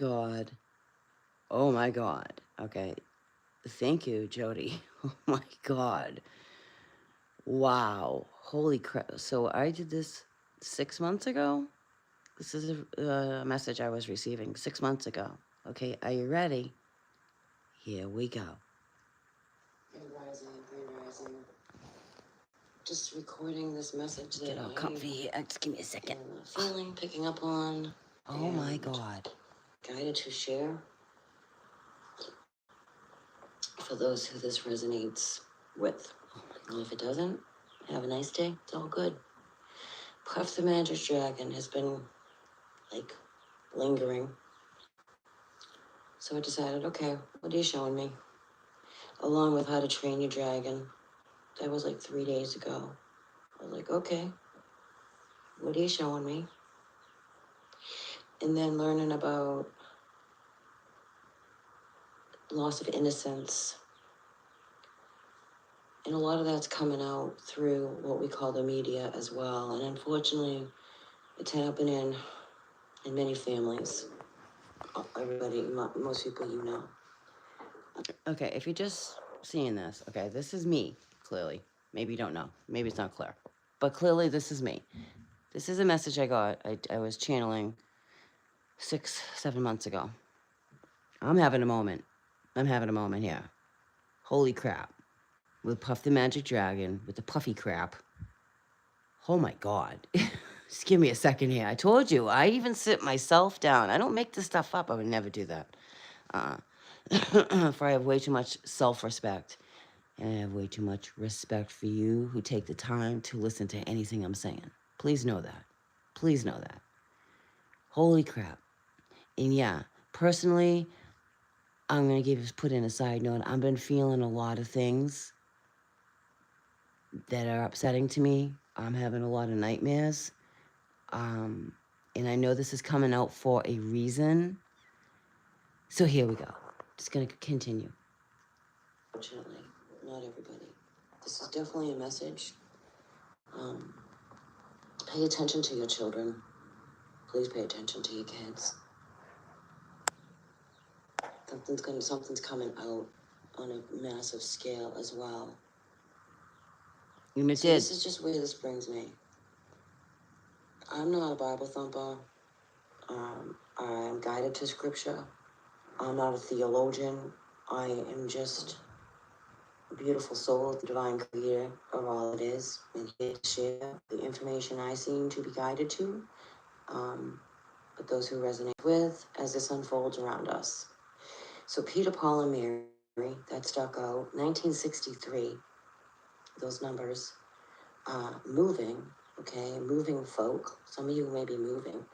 God. Oh my God. Okay. Thank you, Jody. Oh my God. Wow. Holy crap. So I did this 6 months ago. This is a message I was receiving 6 months ago. Okay. Are you ready? Here we go. Grand Rising, Grand Rising. Just recording this message that Get all comfy here. Just give me a second. Feeling, picking up on. Oh my God. Guided to share. For those who this resonates with. And if it doesn't, have a nice day. It's all good. Puff the Magic Dragon has been, like, lingering. So I decided, okay, what are you showing me? Along with How to Train Your Dragon. That was like 3 days ago. I was like, okay, what are you showing me? And then learning about loss of innocence. And a lot of that's coming out through what we call the media as well. And unfortunately, it's happening in many families. Everybody, most people you know. Okay, if you're just seeing this, okay, this is me, clearly. Maybe you don't know. Maybe it's not clear. But clearly, this is me. This is a message I got. I was channeling 6, 7 months ago. I'm having a moment. I'm having a moment here. Holy crap. With Puff the Magic Dragon, with the puffy crap. Oh my God. Just give me a second here. I told you, I even sit myself down. I don't make this stuff up. I would never do that. For I have way too much self-respect. And I have way too much respect for you who take the time to listen to anything I'm saying. Please know that. Please know that. Holy crap. And yeah, personally, I'm going to put in a side note. I've been feeling a lot of things that are upsetting to me. I'm having a lot of nightmares. And I know this is coming out for a reason. So here we go. Just going to continue. Fortunately, not everybody. This is definitely a message. Pay attention to your children. Please pay attention to your kids. Something's coming out on a massive scale as well. And it did. This is just where this brings me. I'm not a Bible thumper. I'm guided to scripture. I'm not a theologian. I am just a beautiful soul, the divine creator of all it is, and here to share the information I seem to be guided to. But those who resonate with as this unfolds around us. So Peter, Paul, and Mary, that stuck out. 1963, those numbers. Moving, okay, moving folk. Some of you may be moving.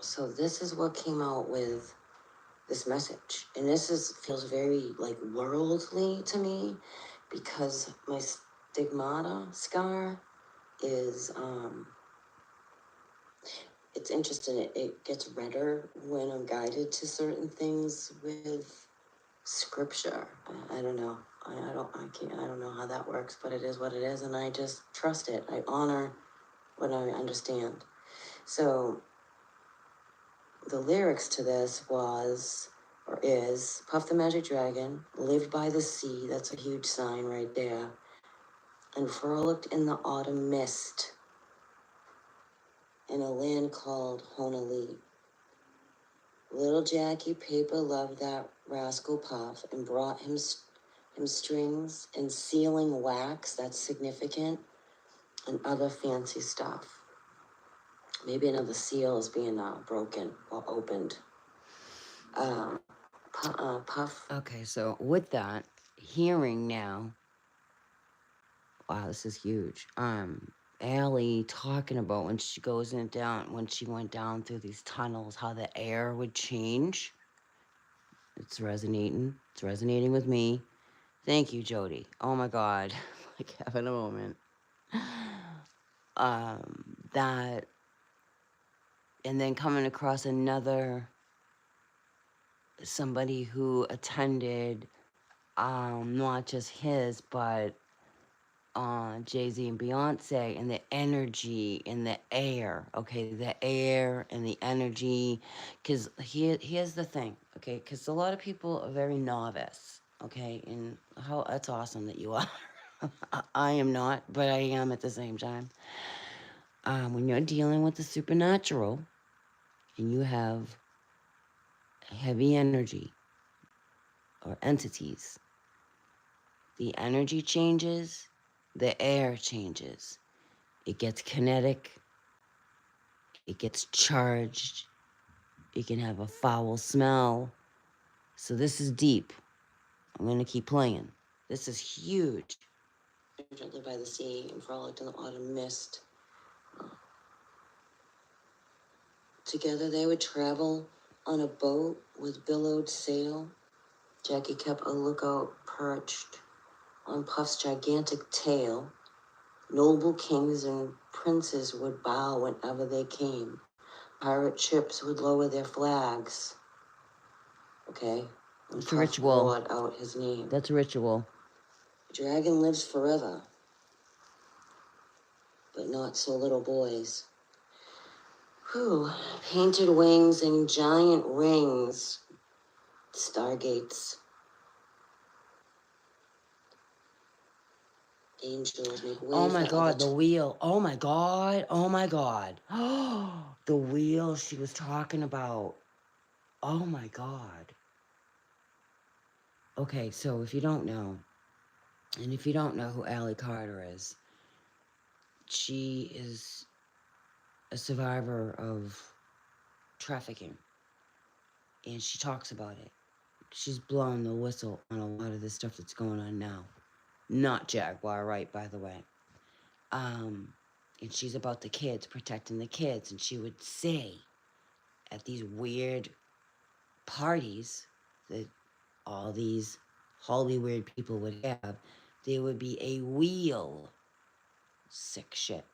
So this is what came out with this message. And feels very like worldly to me because my stigmata scar is it's interesting. It gets redder when I'm guided to certain things with scripture. I don't know. I don't know how that works, but it is what it is, and I just trust it. I honor what I understand. So the lyrics to this is Puff the Magic Dragon lived by the sea. That's a huge sign right there. And frolicked in the autumn mist in a land called Honolulu. Little Jackie Paper loved that rascal Puff and brought him strings and sealing wax, that's significant, and other fancy stuff. Maybe another seal is being broken or opened. Puff. Okay, so with that, hearing now, wow, this is huge. Allie talking about when she went down through these tunnels, how the air would change. It's resonating. It's resonating with me. Thank you, Jody. Oh my God. Like having a moment. That, and then coming across somebody who attended, not just his, but Jay-Z and Beyonce, and the energy in the air, okay, the air and the energy, because here's the thing, okay, because a lot of people are very novice, okay, and how that's awesome that you are. I am not, but I am at the same time. When you're dealing with the supernatural and you have heavy energy or entities, the energy changes, the air changes. It gets kinetic, it gets charged, it can have a foul smell. So this is deep. I'm gonna keep playing. This is huge. Gently by the sea and frolicked in the autumn mist. Together they would travel on a boat with billowed sail. Jackie kept a lookout perched on Puff's gigantic tail. Noble kings and princes would bow whenever they came. Pirate ships would lower their flags. Okay? And It's a Puff ritual. roared out his name. That's a ritual. The dragon lives forever, but not so little boys. Whew. Painted wings and giant rings. Stargates. Angels make way Oh my for other. god, the wheel. Oh my god. Oh my god. The wheel she was talking about. Oh my god. Okay, so if you don't know, and if you don't know who Allie Carter is, she is a survivor of trafficking, and she talks about it. She's blowing the whistle on a lot of the stuff that's going on now. Not Jaguar Wright, by the way. Um, and she's about the kids, protecting the kids, and she would say at these weird parties that all these Hollywood people would have, there would be a wheel. Sick shit.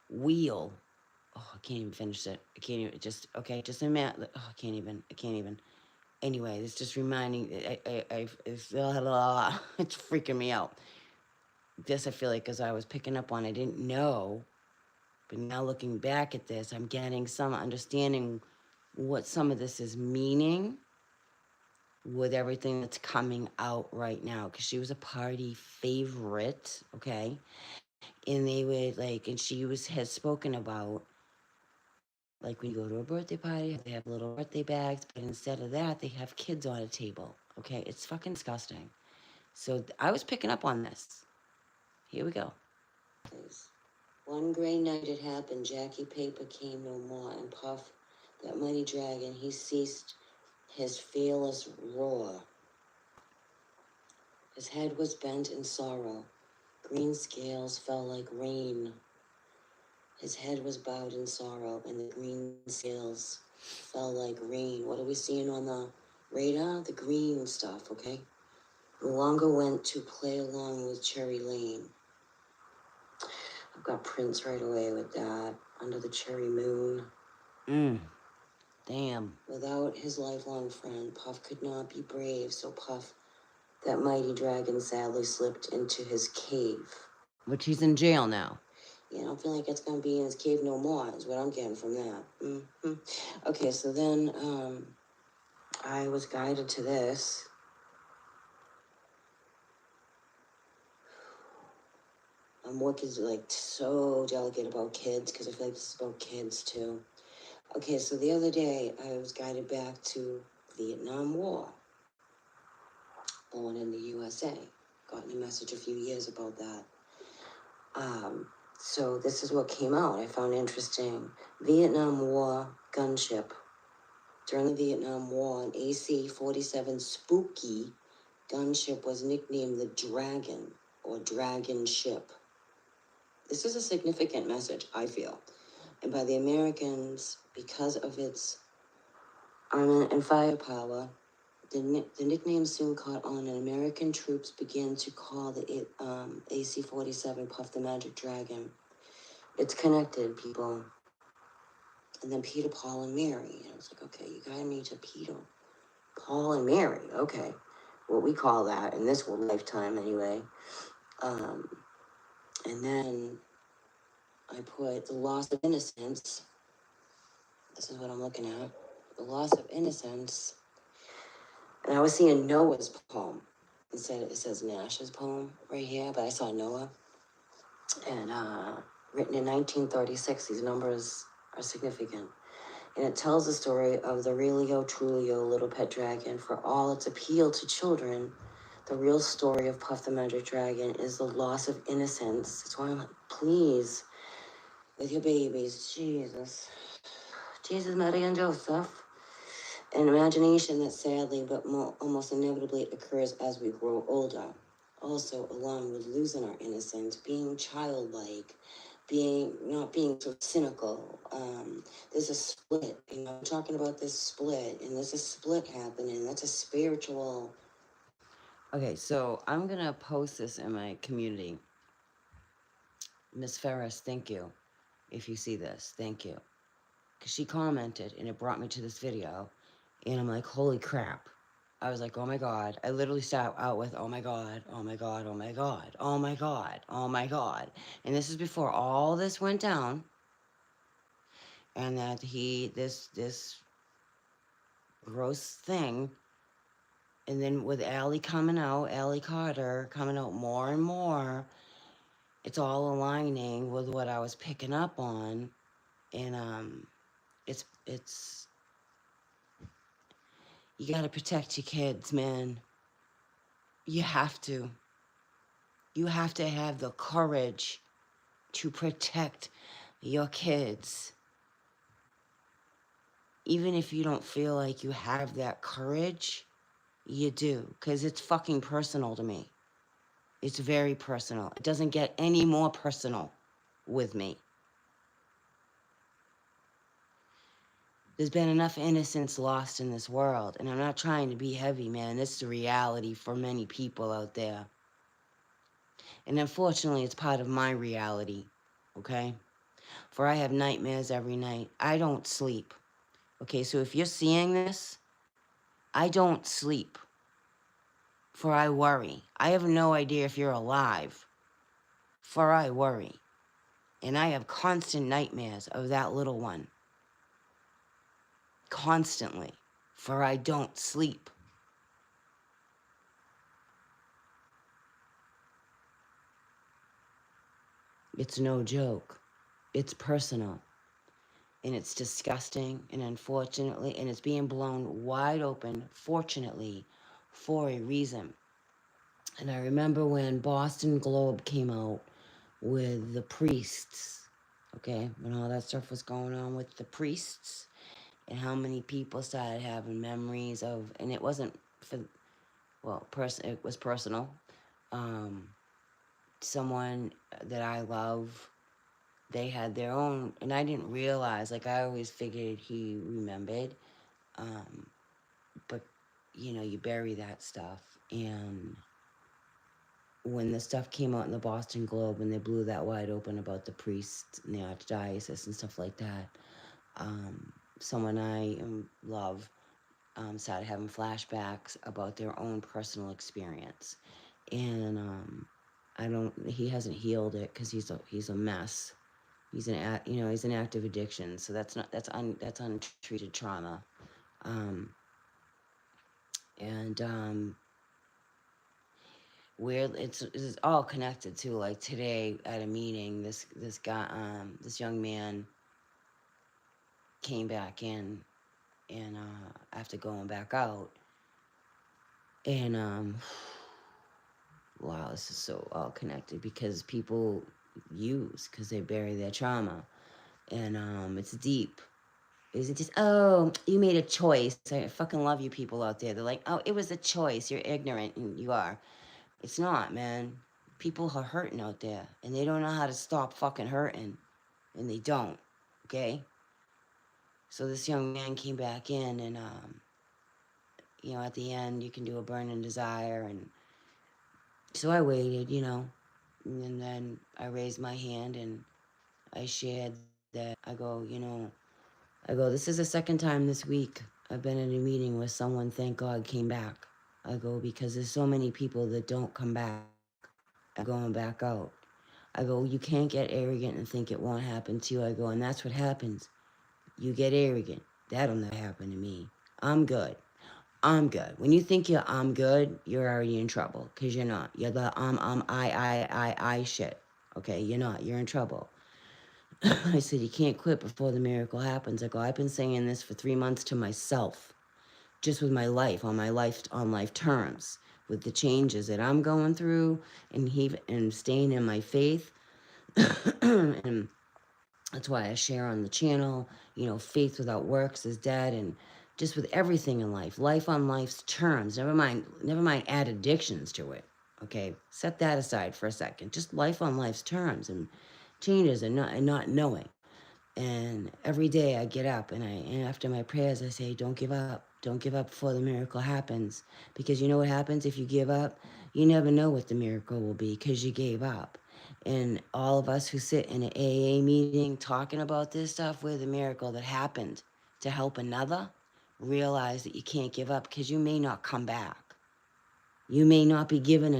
Wheel. Oh, I can't even finish it. I can't even, just a minute. Oh, I can't even. Anyway, it's just reminding, it's, it's freaking me out. This, I feel like, as I was picking up on, I didn't know, but now looking back at this, I'm getting some understanding what some of this is meaning with everything that's coming out right now, because she was a party favorite, okay, and they would like, and she has spoken about, like, when you go to a birthday party, they have little birthday bags, but instead of that, they have kids on a table, okay? It's fucking disgusting. So I was picking up on this. Here we go. One gray night it happened, Jackie Paper came no more, and Puff, that mighty dragon, he ceased his fearless roar. His head was bent in sorrow. Green scales fell like rain. His head was bowed in sorrow, and the green scales fell like rain. What are we seeing on the radar? The green stuff, okay? No longer went to play along with Cherry Lane. I've got Prince right away with that. Under the cherry moon. Damn. Without his lifelong friend, Puff could not be brave, so Puff, that mighty dragon, sadly slipped into his cave. Which he's in jail now. Yeah, I don't feel like it's gonna be in his cave no more, is what I'm getting from that. Mm-hmm. Okay, so then I was guided to this. I'm working like so delicate about kids because I feel like this is about kids too. Okay, so the other day I was guided back to Vietnam War. Born in the USA. Gotten a message a few years about that. So this is what came out. I found interesting. Vietnam War gunship. During the Vietnam War, an AC-47 Spooky gunship was nicknamed the Dragon or Dragon Ship. This is a significant message, I feel. And by the Americans, because of its armament and firepower, the nickname soon caught on, and American troops began to call the AC-47 Puff the Magic Dragon. It's connected, people. And then Peter, Paul, and Mary. And I was like, okay, you guided me to Peter, Paul, and Mary. Okay. What we call that in this lifetime, anyway. And then I put the loss of innocence. This is what I'm looking at. The loss of innocence. And I was seeing Noah's poem. It says Nash's poem right here, but I saw Noah. And written in 1936, these numbers are significant. And it tells the story of the Relio Trulio little pet dragon. For all its appeal to children, the real story of Puff the Magic Dragon is the loss of innocence. That's why I'm like, please, with your babies, Jesus. Jesus, Mary, and Joseph. An imagination that sadly but almost inevitably occurs as we grow older. Also, along with losing our innocence, being childlike, being not being so cynical. There's a split. I'm talking about this split, and there's a split happening. That's a spiritual. Okay, so I'm gonna post this in my community. Miss Ferris, thank you. If you see this, thank you. Because she commented and it brought me to this video. And I'm like, holy crap. I was like, oh my God. I literally sat out with, oh my God, oh my God, oh my God, oh my God, oh my God. And this is before all this went down. And that this gross thing. And then with Allie coming out, Allie Carter coming out more and more, it's all aligning with what I was picking up on. And it's you gotta protect your kids, man. You have to. You have to have the courage to protect your kids. Even if you don't feel like you have that courage, you do. Because it's fucking personal to me. It's very personal. It doesn't get any more personal with me. There's been enough innocence lost in this world, and I'm not trying to be heavy, man. It's the reality for many people out there. And unfortunately, it's part of my reality, okay? For I have nightmares every night. I don't sleep. Okay, so if you're seeing this, I don't sleep. For I worry. I have no idea if you're alive. For I worry. And I have constant nightmares of that little one. Constantly. For I don't sleep. It's no joke. It's personal. And it's disgusting and unfortunately, and it's being blown wide open, fortunately, for a reason. And I remember when Boston Globe came out with the priests, okay, when all that stuff was going on with the priests, and how many people started having memories of, and it wasn't for, well, it was personal. Um, Someone that I love, they had their own, and I didn't realize, like I always figured he remembered, um, but you know, you bury that stuff. And when the stuff came out in the Boston Globe and they blew that wide open about the priests and the archdiocese and stuff like that, someone I love started having flashbacks about their own personal experience. And he hasn't healed it because he's a mess. He's he's an active addiction. So that's untreated trauma. Um, and where it's all connected to, like today at a meeting, this guy, this young man came back in, and after going back out, and wow, this is so all connected because people because they bury their trauma, and it's deep. Is it just, oh, you made a choice? I fucking love you people out there. They're like, oh, it was a choice. You're ignorant, and you are. It's not, man. People are hurting out there, and they don't know how to stop fucking hurting, and they don't, okay? So this young man came back in, and, at the end, you can do a burning desire, and so I waited, and then I raised my hand, and I shared that. This is the second time this week I've been in a meeting where someone, thank God, came back. I go, because there's so many people that don't come back and going back out. I go, you can't get arrogant and think it won't happen to you. I go, and that's what happens. You get arrogant. That'll never happen to me. I'm good. I'm good. When you think I'm good, you're already in trouble because you're not. You're the I shit. Okay, you're not. You're in trouble. I said, you can't quit before the miracle happens. I go, I've been saying this for 3 months to myself, just with my life, on life terms, with the changes that I'm going through and staying in my faith. And that's why I share on the channel, faith without works is dead, and just with everything in life on life's terms. Never mind add addictions to it. Okay, set that aside for a second. Just life on life's terms and changes and not knowing. And every day I get up and after my prayers I say, don't give up. Don't give up before the miracle happens. Because you know what happens if you give up? You never know what the miracle will be because you gave up. And all of us who sit in an AA meeting talking about this stuff, we're the miracle that happened to help another realize that you can't give up because you may not come back. You may not be given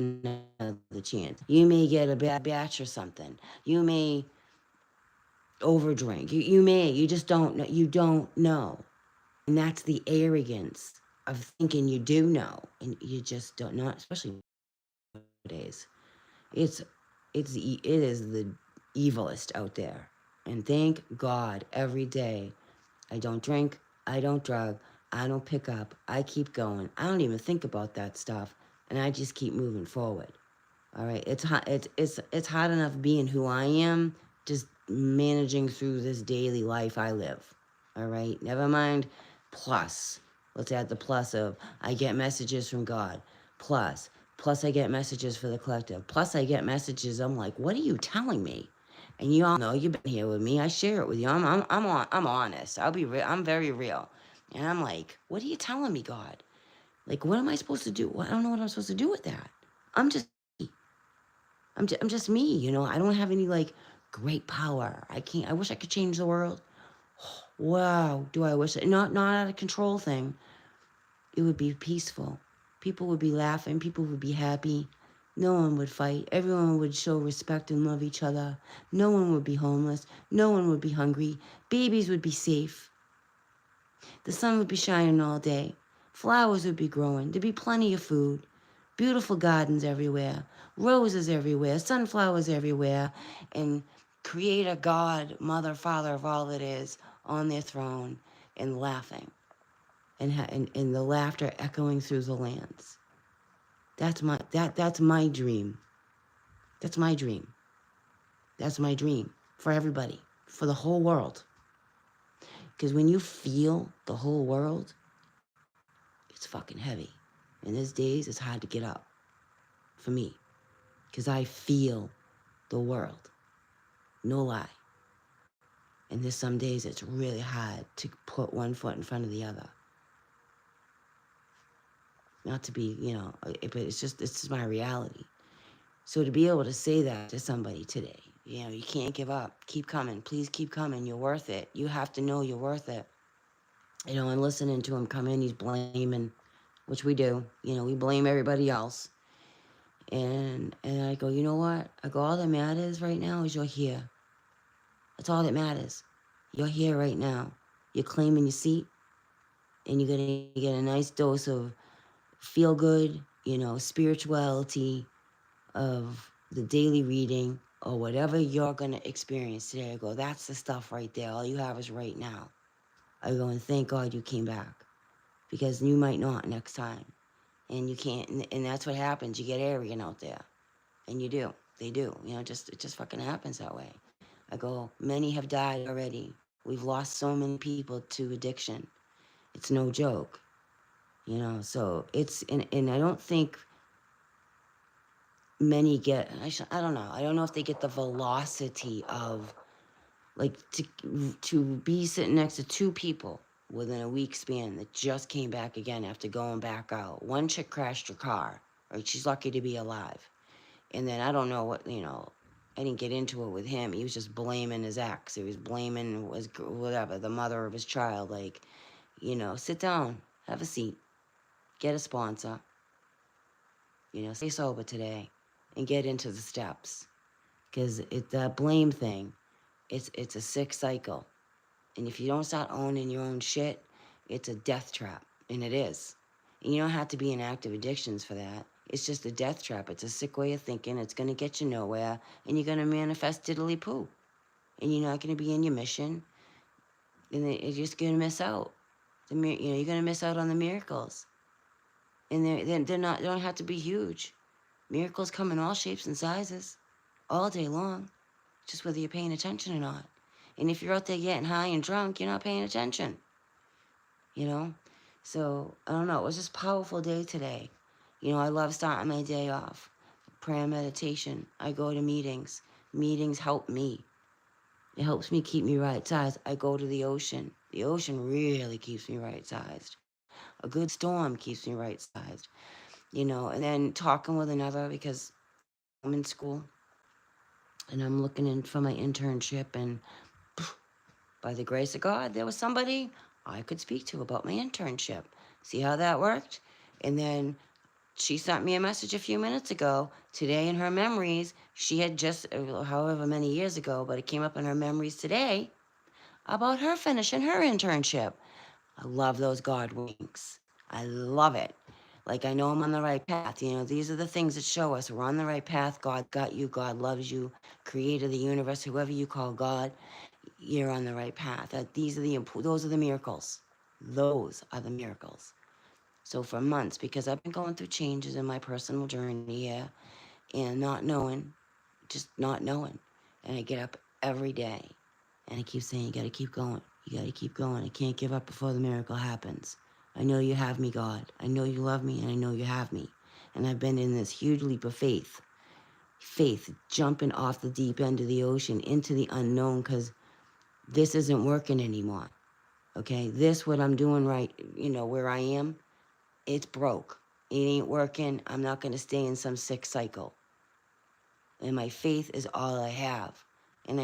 another chance. You may get a bad batch or something. You may overdrink. You just don't know. You don't know. And that's the arrogance of thinking you do know. And you just don't know, especially nowadays. It's, it is the evilest out there. And thank God every day I don't drink, I don't drug, I don't pick up, I keep going. I don't even think about that stuff. And I just keep moving forward. All right, it's hard enough being who I am, just managing through this daily life I live. All right, never mind plus. Let's add the plus of I get messages from God. Plus I get messages for the collective. Plus I get messages. I'm like, what are you telling me? And you all know you've been here with me. I share it with you. I'm honest. I'm very real. And I'm like, what are you telling me, God? Like, what am I supposed to do? Well, I don't know what I'm supposed to do with that. I'm just me. I'm just me, I don't have any like great power. I wish I could change the world. Wow, do I wish it? Not out of control thing. It would be peaceful. People would be laughing, people would be happy. No one would fight. Everyone would show respect and love each other. No one would be homeless. No one would be hungry. Babies would be safe. The sun would be shining all day. Flowers would be growing. There'd be plenty of food. Beautiful gardens everywhere. Roses everywhere. Sunflowers everywhere. And Creator, God, Mother, Father of all that is, on their throne and laughing. And the laughter echoing through the lands. That's my dream. That's my dream. That's my dream for everybody, for the whole world. Because when you feel the whole world, it's fucking heavy. And these days, it's hard to get up for me. Because I feel the world. No lie. And there's some days it's really hard to put one foot in front of the other. Not to be, but it's just my reality. So to be able to say that to somebody today, you can't give up. Keep coming. Please keep coming. You're worth it. You have to know you're worth it. And listening to him come in, he's blaming, which we do. We blame everybody else. And I go, you know what? I go, all that matters right now is you're here. That's all that matters. You're here right now. You're claiming your seat, and you're going to get a nice dose of feel good, spirituality, of the daily reading, or whatever you're going to experience today. I go, that's the stuff right there. All you have is right now. I go, and thank God you came back, because you might not next time. And you can't, and that's what happens. You get arrogant out there. And you do. They do. It just fucking happens that way. I go, many have died already. We've lost so many people to addiction. It's no joke. So it's, and I don't think many get, I don't know. I don't know if they get the velocity of, like, to be sitting next to two people within a week span that just came back again after going back out. One chick crashed her car. Right? She's lucky to be alive. And then I don't know what, I didn't get into it with him. He was just blaming his ex. He was blaming whatever, the mother of his child. Like, sit down, have a seat, get a sponsor, stay sober today and get into the steps. because that blame thing, it's a sick cycle. And if you don't start owning your own shit, it's a death trap. And it is. And you don't have to be in active addictions for that. It's just a death trap. It's a sick way of thinking. It's going to get you nowhere. And you're going to manifest diddly poo. And you're not going to be in your mission. And you're just going to miss out. You're going to miss out on the miracles. And they're not, they don't have to be huge. Miracles come in all shapes and sizes, all day long, just whether you're paying attention or not. And if you're out there getting high and drunk, you're not paying attention, you know? So, I don't know, it was just a powerful day today. I love starting my day off. Prayer, meditation. I go to meetings. Meetings help me. It helps me keep me right sized. I go to the ocean. The ocean really keeps me right sized. A good storm keeps me right sized. And then talking with another because I'm in school and I'm looking in for my internship, and by the grace of God, there was somebody I could speak to about my internship. See how that worked? And then she sent me a message a few minutes ago. Today in her memories, she had just, however many years ago, but it came up in her memories today about her finishing her internship. I love those God winks. I love it. Like, I know I'm on the right path. These are the things that show us we're on the right path. God got you. God loves you. Creator of the universe, whoever you call God, you're on the right path. Those are the miracles. Those are the miracles. So for months, because I've been going through changes in my personal journey here, and not knowing, just not knowing. And I get up every day and I keep saying, you gotta keep going. You gotta keep going. I can't give up before the miracle happens. I know you have me, God. I know you love me, and I know you have me. And I've been in this huge leap of faith. Faith, jumping off the deep end of the ocean into the unknown, because this isn't working anymore. Okay? This, what I'm doing right, where I am, it's broke. It ain't working. I'm not gonna stay in some sick cycle. And my faith is all I have. And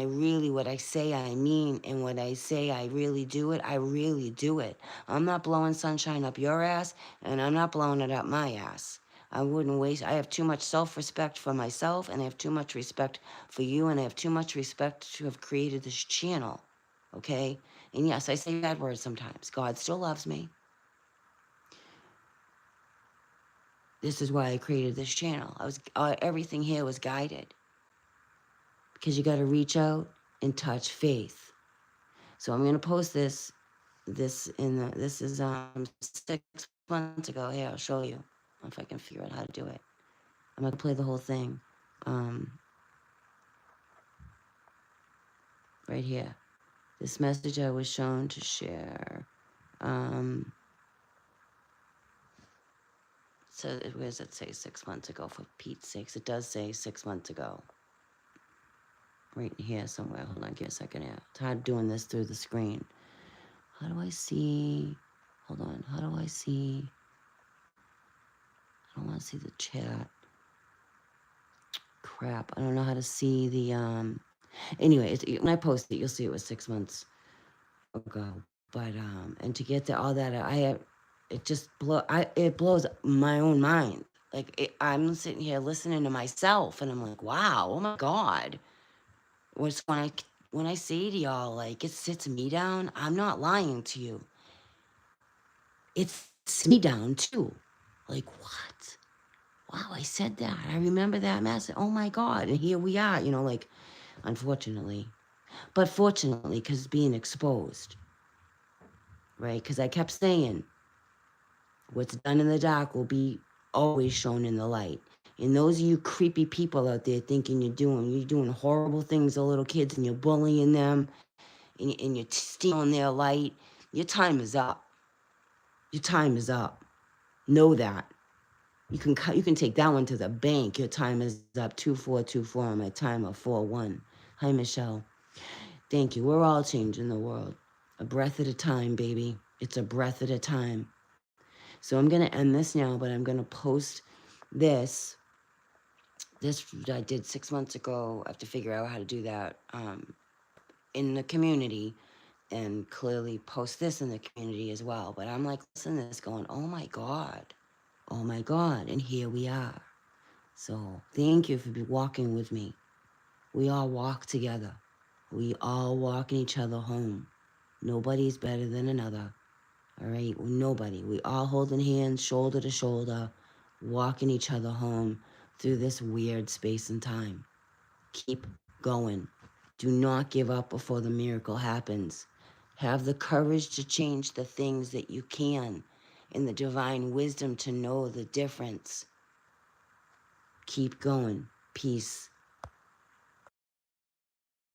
what I say I mean, and what I say I really do it, I really do it. I'm not blowing sunshine up your ass, and I'm not blowing it up my ass. I wouldn't waste, I have too much self-respect for myself, and I have too much respect for you, and I have too much respect to have created this channel, okay? And yes, I say bad words sometimes. God still loves me. This is why I created this channel. Everything here was guided. Because you got to reach out and touch faith. So I'm gonna post this. This is 6 months ago. Here, I'll show you if I can figure out how to do it. I'm gonna play the whole thing. Right here. This message I was shown to share. So where does it say 6 months ago? For Pete's sakes, it does say 6 months ago. Right here somewhere. Hold on, give me a second here. It's hard doing this through the screen. How do I see? Hold on. How do I see? I don't want to see the chat. Crap. I don't know how to see the. Anyway, when I post it, you'll see it was 6 months ago. But and to get to all that, it blows my own mind. Like I'm sitting here listening to myself, and I'm like, wow, oh my God. When I say to y'all, like, it sits me down, I'm not lying to you. It sits me down too. Like, what? Wow, I said that. I remember that message. Oh my God. And here we are, like, unfortunately. But fortunately, because being exposed, right? Because I kept saying, what's done in the dark will be always shown in the light. And those of you creepy people out there thinking you're doing horrible things to little kids, and you're bullying them, and you're stealing their light, your time is up. Your time is up. Know that. You can take that one to the bank. Your time is up. 2424 on my timer. 41. Hi, Michelle. Thank you. We're all changing the world. A breath at a time, baby. It's a breath at a time. So I'm gonna end this now, but I'm gonna post this. This I did 6 months ago. I have to figure out how to do that in the community, and clearly post this in the community as well. But I'm like listening to this going, oh my God. Oh my God. And here we are. So thank you for walking with me We all walk together. We all walking each other home. Nobody's better than another. All right? Nobody. We all holding hands, shoulder to shoulder, walking each other home through this weird space and time. Keep going. Do not give up before the miracle happens. Have the courage to change the things that you can and the divine wisdom to know the difference. Keep going. Peace.